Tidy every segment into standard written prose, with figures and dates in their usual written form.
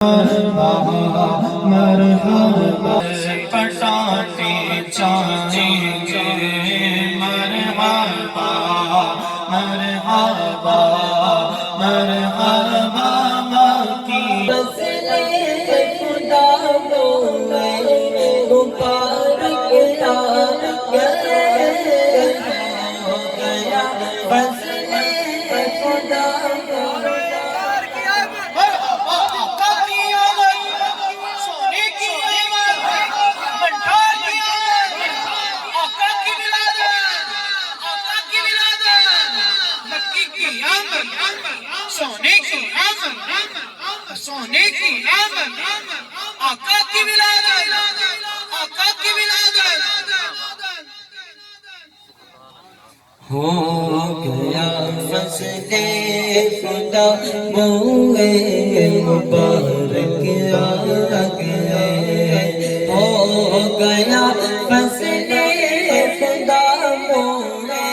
مرحبا پٹاتے چاہیں گے مرحبا مرحبا مرحبا کی فضلِ خدا مبارک آ گیا فضلِ خدا سونے کی آمد آقا کی ولادت آقا کی ولادت ہو گیا فضلِ خدا موئے مبارک آ گئے ہو گیا فضلِ خدا موئے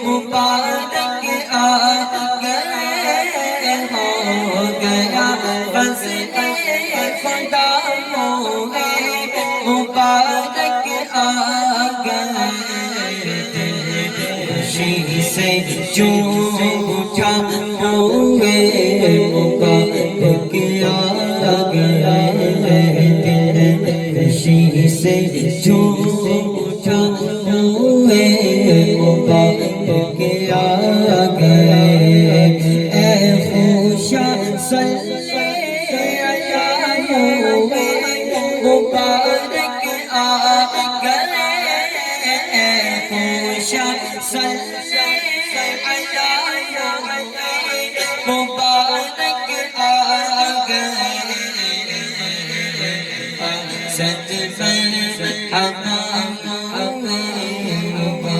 مبارک آ گئے ہو گیا فضلِ خدا موئے مبارک آ گئے خوشی سے جو اٹھا ہوئے مبارک آ گئے خوشی سے جو اٹھا ہوئے مبارک آ گئے اے خوشا صلی علی مبارک آ گئے اے خوشا صلی علی مبارک آ گئے ست مرحبا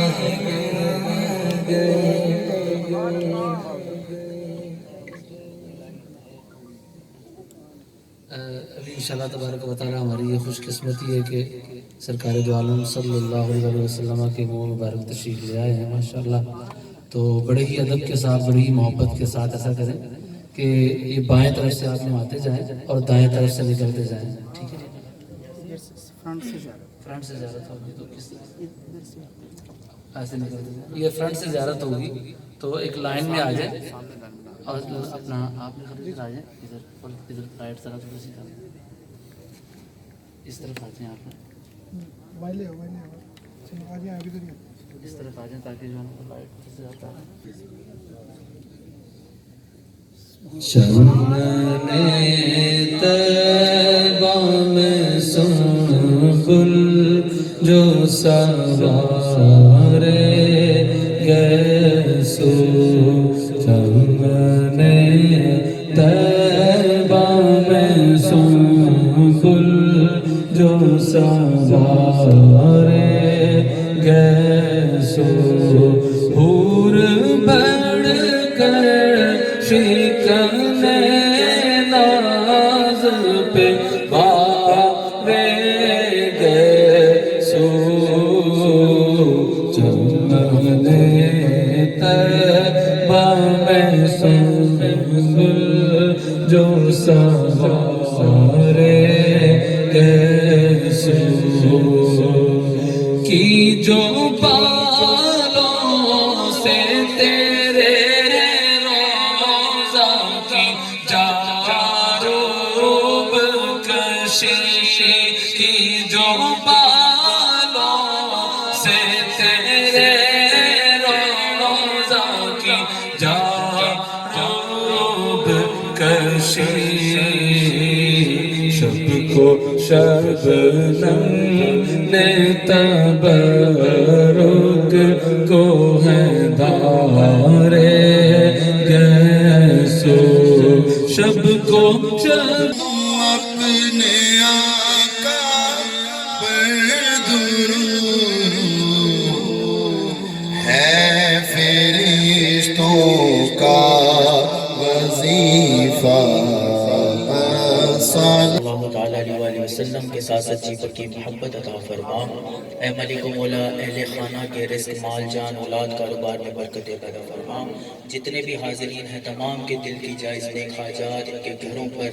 ابھی انشاءاللہ تبارک و تعالی ہماری یہ خوش قسمتی ہے کہ سرکار دو عالم صلی اللہ علیہ وسلم کے منہ مبارک تشریف لے آئے ہیں ماشاءاللہ. تو بڑے ہی ادب کے ساتھ بڑی ہی محبت کے ساتھ ایسا کریں کہ یہ بائیں طرف سے آپ آتے جائیں اور دائیں طرف سے نکلتے جائیں. ٹھیک ہے فرنٹ سے زیارت ہوگی تو کس ایسے نکلتے جائیں. یہ فرنٹ سے زیارت ہوگی تو ایک لائن میں آ جائیں اور اپنا آپ نے ادھر آ جائیں ادھر رائٹ طرف تھوڑی سی کر دیں اس طرف آ جائیں آپ اس طرف آ جائیں تاکہ جو ہے نا لائٹ سے جاتا ہے. چمن طیبہ میں سنبل جو سوارے گئے سو چمن طیبہ میں سنبل جو سوارے گئے سو حور بڑھ کر شکن ناز پہ بارے گئے سو چمن طیبہ میں سنبل جو سوارے گئے سو کی جو بالوں سے تیرے روزہ کی جاروب کشی کی جو بالوں سے تیرے روزہ کی جاروب کشی شب کو شبنم نے تبرک کو ہے دارے گئے سو شب کو شب اپنے آقا پر درود ہے فرشتوں کا وظیفہ اللہ تعالیٰ علیہ وسلم کے ساتھ سچی پکی محبت عطا فرما. اے ملک و مولا اہل خانہ کے رزق مال جان اولاد کاروبار میں برکت پیدا فرما. جتنے بھی حاضرین ہیں تمام کے دل کی جائز نیک حاجات ان کے گھروں پر